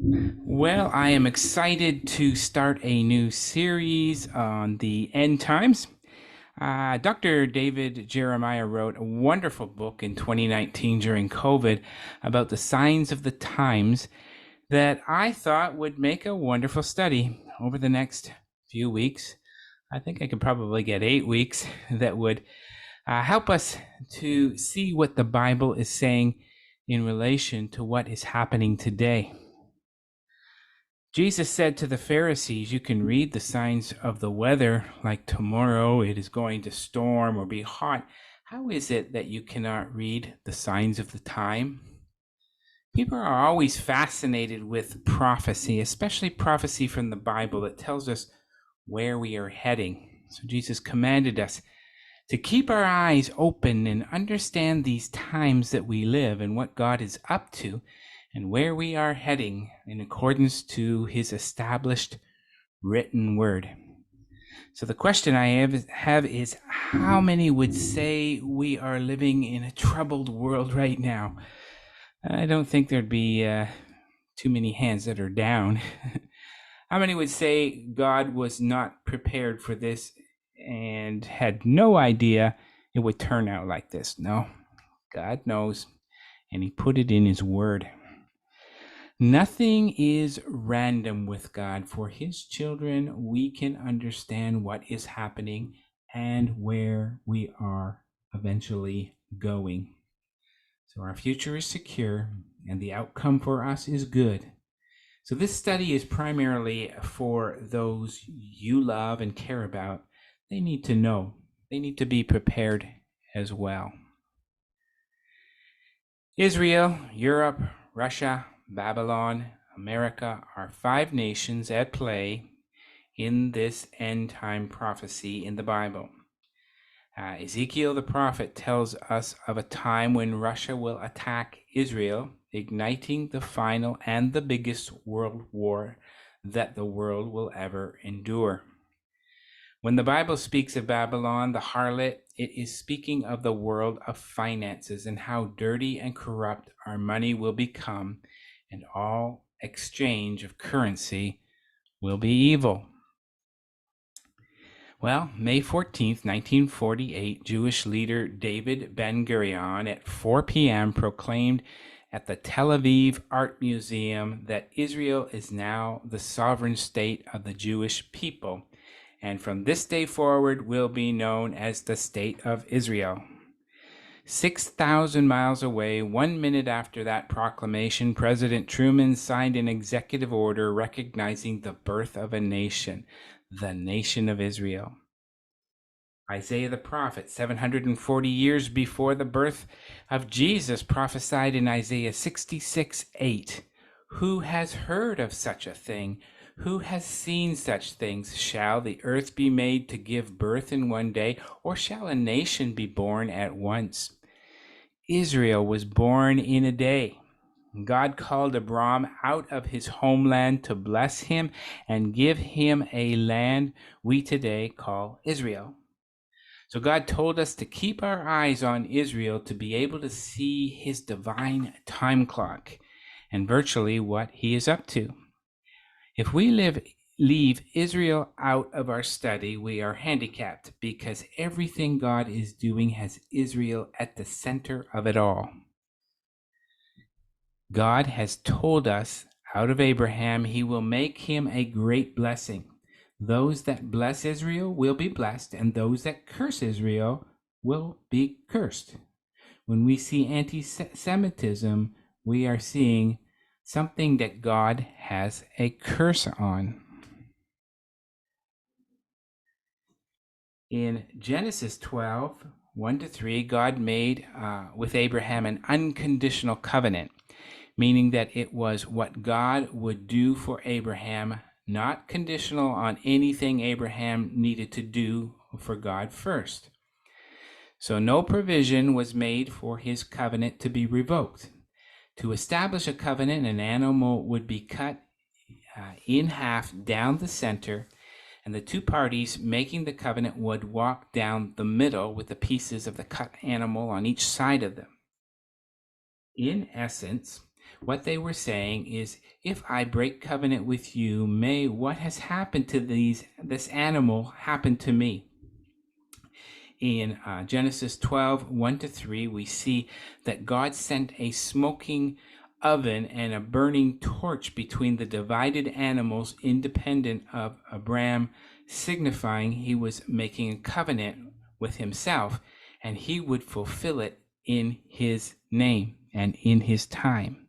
Well, I am excited to start a new series on the end times. Dr. David Jeremiah wrote a wonderful book in 2019 during COVID about the signs of the times that I thought would make a wonderful study over the next few weeks. I think I could probably get 8 weeks that would help us to see what the Bible is saying in relation to what is happening today. Jesus said to the Pharisees, you can read the signs of the weather, like tomorrow it is going to storm or be hot. How is it that you cannot read the signs of the time? People are always fascinated with prophecy, especially prophecy from the Bible that tells us where we are heading. So Jesus commanded us to keep our eyes open and understand these times that we live and what God is up to and where we are heading in accordance to his established written word. So the question I have is, how many would say we are living in a troubled world right now? I don't think there'd be too many hands that are down. How many would say God was not prepared for this and had no idea it would turn out like this? No, God knows, and he put it in his word. Nothing is random with God. For his children, we can understand what is happening and where we are eventually going. So our future is secure and the outcome for us is good. So this study is primarily for those you love and care about. They need to know. They need to be prepared as well. Israel, Europe, Russia, Babylon, America are 5 nations at play in this end time prophecy in the Bible. Ezekiel the prophet tells us of a time when Russia will attack Israel, igniting the final and the biggest world war that the world will ever endure. When the Bible speaks of Babylon, the harlot, it is speaking of the world of finances and how dirty and corrupt our money will become, and all exchange of currency will be evil. Well, May 14th, 1948, Jewish leader David Ben-Gurion at 4 p.m. proclaimed at the Tel Aviv Art Museum that Israel is now the sovereign state of the Jewish people, and from this day forward will be known as the State of Israel. 6,000 miles away, 1 minute after that proclamation, President Truman signed an executive order recognizing the birth of a nation, the nation of Israel. Isaiah the prophet, 740 years before the birth of Jesus, prophesied in Isaiah 66:8, "Who has heard of such a thing? Who has seen such things? Shall the earth be made to give birth in one day, or shall a nation be born at once?" Israel was born in a day. God called Abram out of his homeland to bless him and give him a land we today call Israel. So God told us to keep our eyes on Israel to be able to see his divine time clock and virtually what he is up to. If we leave Israel out of our study, we are handicapped because everything God is doing has Israel at the center of it all. God has told us out of Abraham, he will make him a great blessing. Those that bless Israel will be blessed, and those that curse Israel will be cursed. When we see anti-Semitism, we are seeing something that God has a curse on. In Genesis 12, 1-3, God made with Abraham an unconditional covenant, meaning that it was what God would do for Abraham, not conditional on anything Abraham needed to do for God first. So no provision was made for his covenant to be revoked. To establish a covenant, an animal would be cut in half down the center, and the two parties making the covenant would walk down the middle with the pieces of the cut animal on each side of them. In essence, What they were saying is, if I break covenant with you, may what has happened to this animal happen to me. In Genesis 12, 1-3, we see that God sent a smoking oven and a burning torch between the divided animals independent of Abraham, signifying he was making a covenant with himself, and he would fulfill it in his name and in his time.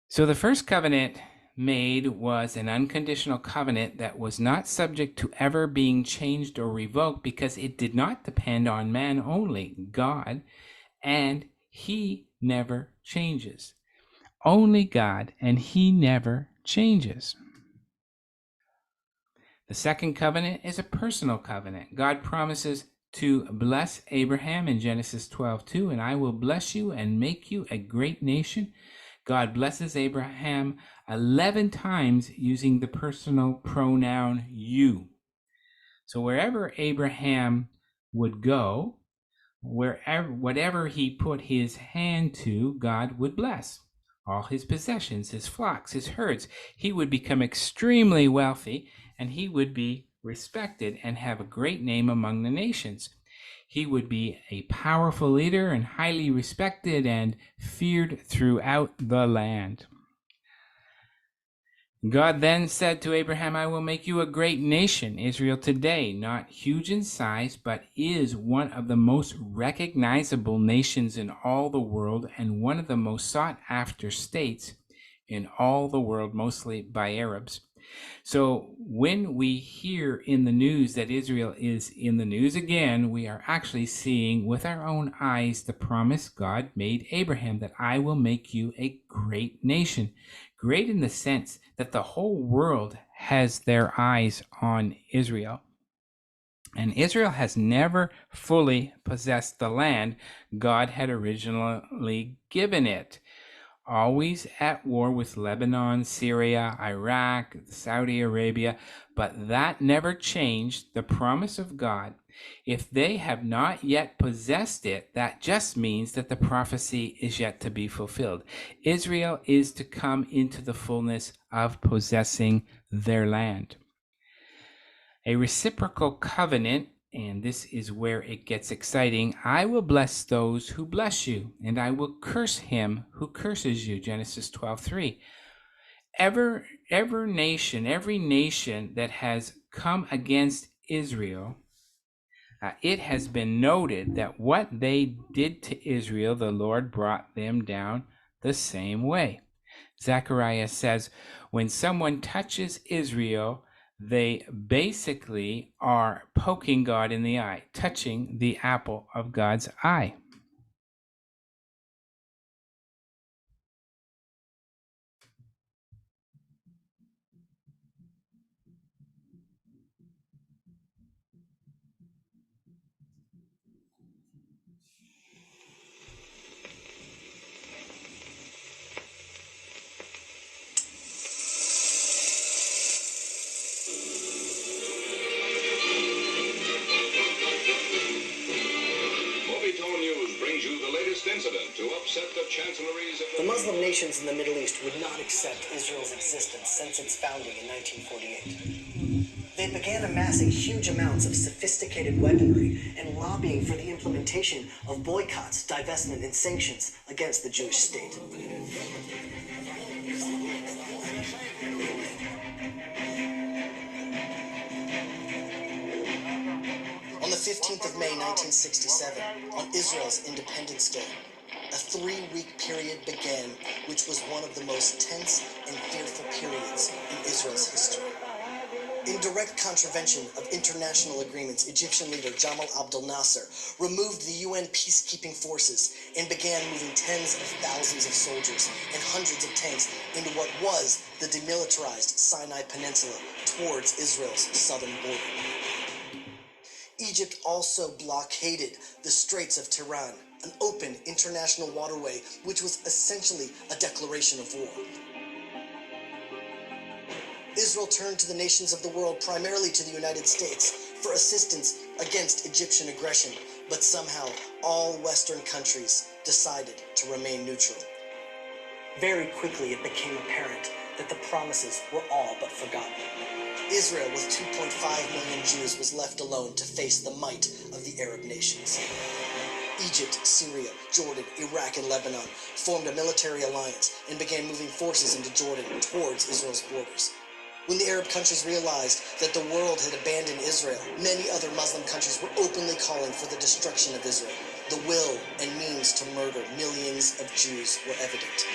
So the first covenant made was an unconditional covenant that was not subject to ever being changed or revoked, because it did not depend on man only, God, and he never changes. Only God, and he never changes. The second covenant is a personal covenant. God promises to bless Abraham in Genesis 12:2, and I will bless you and make you a great nation. God blesses Abraham 11 times using the personal pronoun you. So wherever Abraham would go, whatever he put his hand to, God would bless. All his possessions, his flocks, his herds. He would become extremely wealthy, and he would be respected and have a great name among the nations. He would be a powerful leader and highly respected and feared throughout the land. God then said to Abraham, I will make you a great nation. Israel today, not huge in size, but is one of the most recognizable nations in all the world and one of the most sought after states in all the world, mostly by Arabs. So when we hear in the news that Israel is in the news again, we are actually seeing with our own eyes the promise God made Abraham, that I will make you a great nation. Great in the sense that the whole world has their eyes on Israel. And Israel has never fully possessed the land God had originally given it. Always at war with Lebanon, Syria, Iraq, Saudi Arabia, but that never changed the promise of God. If they have not yet possessed it, that just means that the prophecy is yet to be fulfilled. Israel is to come into the fullness of possessing their land. A reciprocal covenant, and this is where it gets exciting. I will bless those who bless you, and I will curse him who curses you. Genesis 12:3. Every nation that has come against Israel, it has been noted that what they did to Israel, the Lord brought them down the same way. Zechariah says, when someone touches Israel, they basically are poking God in the eye, touching the apple of God's eye. Incident to upset the chancelleries of the Muslim nations in the Middle East would not accept Israel's existence since its founding in 1948. They began amassing huge amounts of sophisticated weaponry and lobbying for the implementation of boycotts, divestment, and sanctions against the Jewish state. On the 15th of May, 1967, on Israel's Independence Day, a 3-week period began, which was one of the most tense and fearful periods in Israel's history. In direct contravention of international agreements, Egyptian leader Jamal Abdel Nasser removed the UN peacekeeping forces and began moving tens of thousands of soldiers and hundreds of tanks into what was the demilitarized Sinai Peninsula towards Israel's southern border. Egypt also blockaded the Straits of Tiran, an open international waterway which was essentially a declaration of war. Israel turned to the nations of the world, primarily to the United States, for assistance against Egyptian aggression, But somehow, all Western countries decided to remain neutral. Very quickly, it became apparent that the promises were all but forgotten. Israel, with 2.5 million Jews, was left alone to face the might of the Arab nations. Egypt, Syria, Jordan, Iraq, and Lebanon formed a military alliance and began moving forces into Jordan towards Israel's borders. When the Arab countries realized that the world had abandoned Israel, many other Muslim countries were openly calling for the destruction of Israel. The will and means to murder millions of Jews were evident.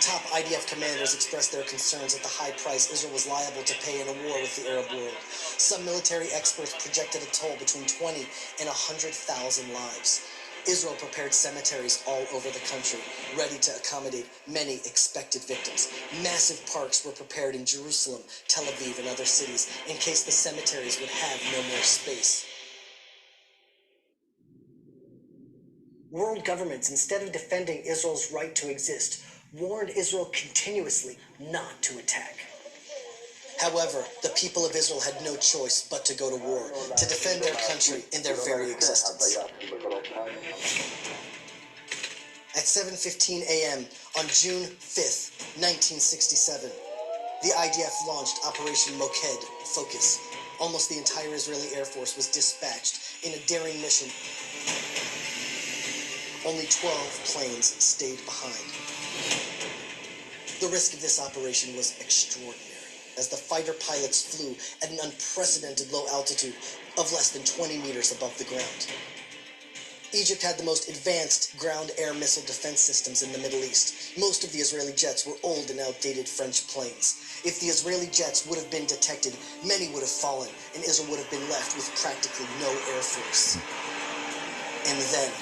Top IDF commanders expressed their concerns at the high price Israel was liable to pay in a war with the Arab world. Some military experts projected a toll between 20 and 100,000 lives. Israel prepared cemeteries all over the country, ready to accommodate many expected victims. Massive parks were prepared in Jerusalem, Tel Aviv, and other cities in case the cemeteries would have no more space. World governments, instead of defending Israel's right to exist, warned Israel continuously not to attack. However, the people of Israel had no choice but to go to war, to defend their country and their very existence. At 7:15 a.m. on June 5th, 1967, the IDF launched Operation Moked, Focus. Almost the entire Israeli Air Force was dispatched in a daring mission. Only 12 planes stayed behind. The risk of this operation was extraordinary, as the fighter pilots flew at an unprecedented low altitude of less than 20 meters above the ground. Egypt had the most advanced ground-air missile defense systems in the Middle East. Most of the Israeli jets were old and outdated French planes. If the Israeli jets would have been detected, many would have fallen, and Israel would have been left with practically no air force. And then,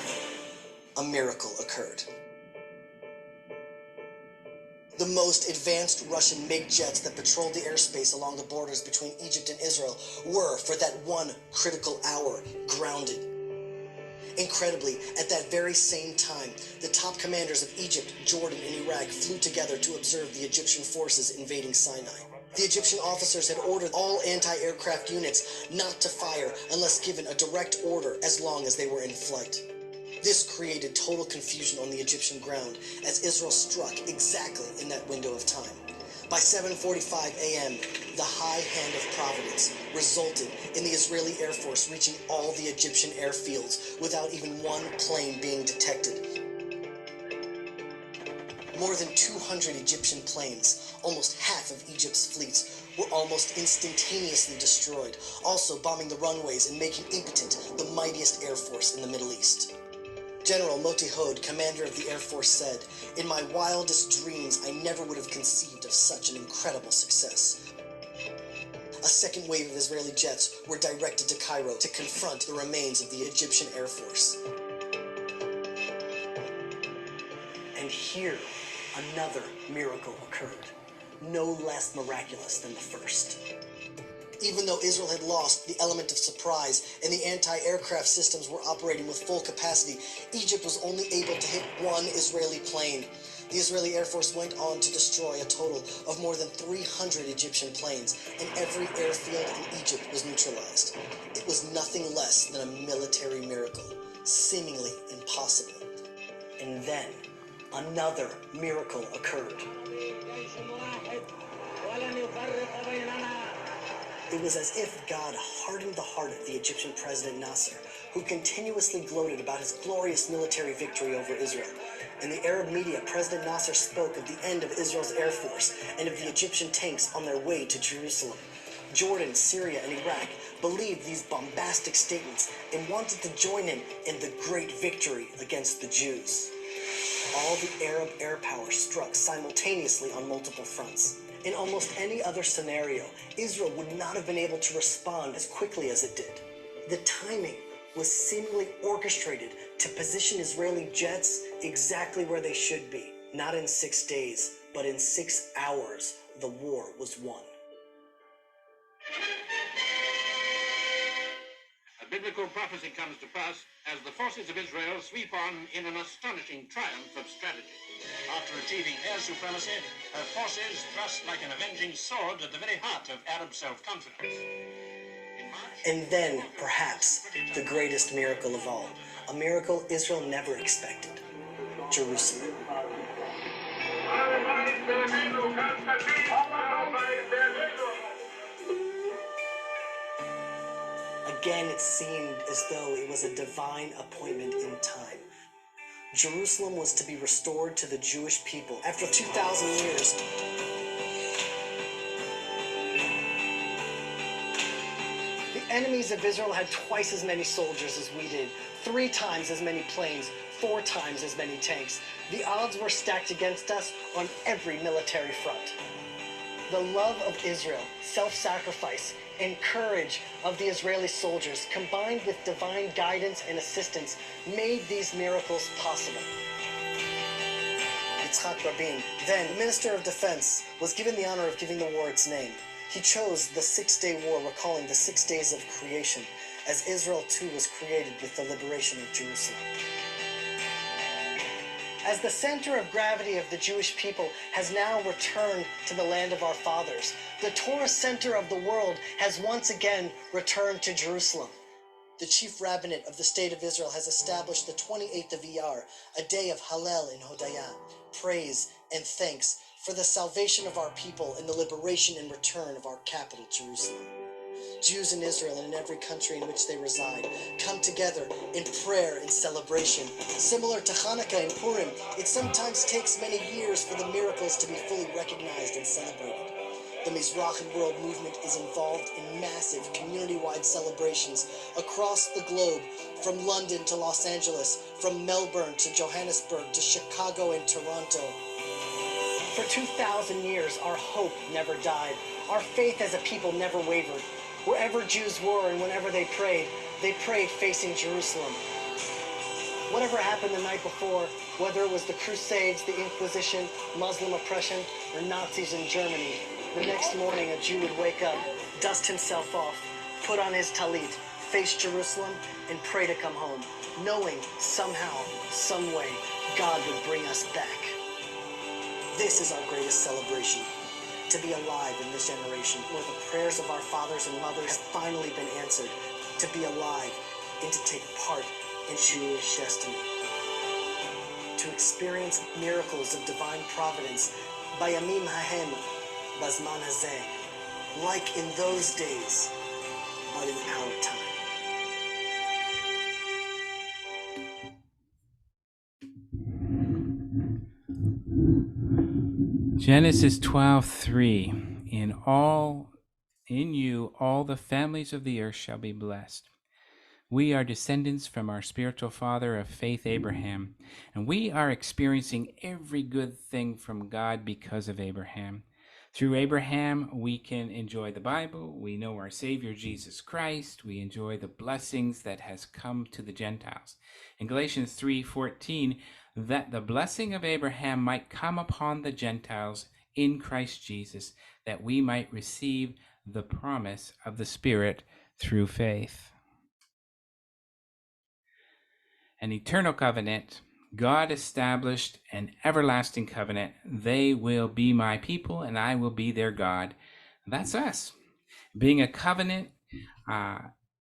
a miracle occurred. The most advanced Russian MiG jets that patrolled the airspace along the borders between Egypt and Israel were, for that one critical hour, grounded. Incredibly, at that very same time, the top commanders of Egypt, Jordan, and Iraq flew together to observe the Egyptian forces invading Sinai. The Egyptian officers had ordered all anti-aircraft units not to fire unless given a direct order as long as they were in flight. This created total confusion on the Egyptian ground as Israel struck exactly in that window of time. By 7:45 a.m., the high hand of Providence resulted in the Israeli Air Force reaching all the Egyptian airfields without even one plane being detected. More than 200 Egyptian planes, almost half of Egypt's fleets, were almost instantaneously destroyed, also bombing the runways and making impotent the mightiest air force in the Middle East. General Moti Hod, commander of the Air Force, said, "In my wildest dreams, I never would have conceived of such an incredible success." A second wave of Israeli jets were directed to Cairo to confront the remains of the Egyptian Air Force. And here, another miracle occurred, no less miraculous than the first. Even though Israel had lost the element of surprise and the anti-aircraft systems were operating with full capacity, Egypt was only able to hit one Israeli plane. The Israeli Air Force went on to destroy a total of more than 300 Egyptian planes, and every airfield in Egypt was neutralized. It was nothing less than a military miracle, seemingly impossible. And then, another miracle occurred. It was as if God hardened the heart of the Egyptian President Nasser, who continuously gloated about his glorious military victory over Israel. In the Arab media, President Nasser spoke of the end of Israel's air force and of the Egyptian tanks on their way to Jerusalem. Jordan, Syria, and Iraq believed these bombastic statements and wanted to join him in the great victory against the Jews. All the Arab air power struck simultaneously on multiple fronts. In almost any other scenario, Israel would not have been able to respond as quickly as it did. The timing was seemingly orchestrated to position Israeli jets exactly where they should be. Not in 6 days, but in 6 hours, the war was won. A biblical prophecy comes to pass as the forces of Israel sweep on in an astonishing triumph of strategy. After achieving air supremacy, her forces thrust like an avenging sword at the very heart of Arab self-confidence. And then, perhaps, the greatest miracle of all, a miracle Israel never expected: Jerusalem. Again, it seemed as though it was a divine appointment in time. Jerusalem was to be restored to the Jewish people. After 2,000 years, the enemies of Israel had twice as many soldiers as we did, 3 times as many planes, 4 times as many tanks. The odds were stacked against us on every military front. The love of Israel, self-sacrifice, and courage of the Israeli soldiers, combined with divine guidance and assistance, made these miracles possible. Yitzhak Rabin, then Minister of Defense, was given the honor of giving the war its name. He chose the 6-day war, recalling the 6 days of creation, as Israel too was created with the liberation of Jerusalem. As the center of gravity of the Jewish people has now returned to the land of our fathers, the Torah center of the world has once again returned to Jerusalem. The chief rabbinate of the state of Israel has established the 28th of Iyar, a day of Hallel and Hodayah, praise and thanks for the salvation of our people and the liberation and return of our capital, Jerusalem. Jews in Israel and in every country in which they reside come together in prayer and celebration. Similar to Hanukkah and Purim, it sometimes takes many years for the miracles to be fully recognized and celebrated. The Mizrahi World Movement is involved in massive community-wide celebrations across the globe, from London to Los Angeles, from Melbourne to Johannesburg to Chicago and Toronto. For 2,000 years, our hope never died. Our faith as a people never wavered. Wherever Jews were and whenever they prayed facing Jerusalem. Whatever happened the night before, whether it was the Crusades, the Inquisition, Muslim oppression, or Nazis in Germany, the next morning a Jew would wake up, dust himself off, put on his talit, face Jerusalem, and pray to come home, knowing somehow, some way, God would bring us back. This is our greatest celebration. To be alive in this generation, where the prayers of our fathers and mothers have finally been answered. To be alive and to take part in Jewish destiny. To experience miracles of divine providence, Bayamim Hahem, Bazman Hazeh, like in those days, but in our time. Genesis 12:3. In you all the families of the earth shall be blessed. We are descendants from our spiritual father of faith, Abraham, and we are experiencing every good thing from God because of Abraham. Through Abraham, we can enjoy the Bible. We know our Savior, Jesus Christ. We enjoy the blessings that has come to the Gentiles. In Galatians 3:14, that the blessing of Abraham might come upon the Gentiles in Christ Jesus, that we might receive the promise of the Spirit through faith. An eternal covenant. God established an everlasting covenant. They will be my people and I will be their God. That's us. Being a covenant,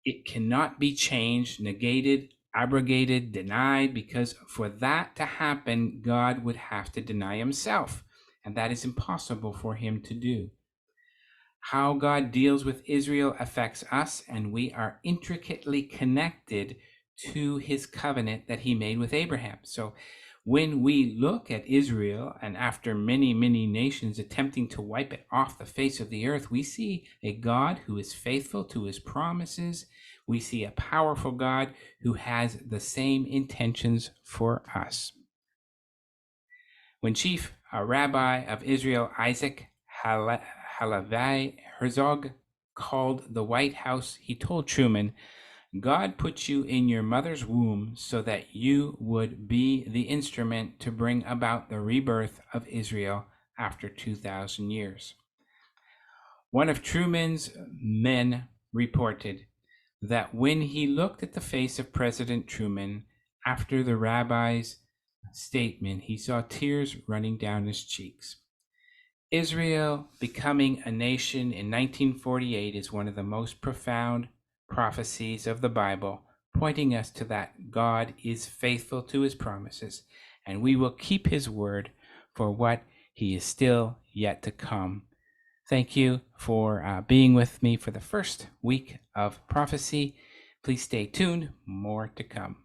it cannot be changed, negated, abrogated, denied, because for that to happen, God would have to deny himself. And that is impossible for him to do. How God deals with Israel affects us, and we are intricately connected to his covenant that he made with Abraham. So when we look at Israel, and after many, many nations attempting to wipe it off the face of the earth, we see a God who is faithful to his promises. We see a powerful God who has the same intentions for us. When Chief Rabbi of Israel, Isaac Halevi Herzog, called the White House, he told Truman, God put you in your mother's womb so that you would be the instrument to bring about the rebirth of Israel after 2,000 years. One of Truman's men reported that when he looked at the face of President Truman after the rabbi's statement, he saw tears running down his cheeks. Israel becoming a nation in 1948 is one of the most profound prophecies of the Bible, pointing us to that God is faithful to his promises, and we will keep his word for what he is still yet to come. Thank you for being with me for the first week of prophecy. Please stay tuned, more to come.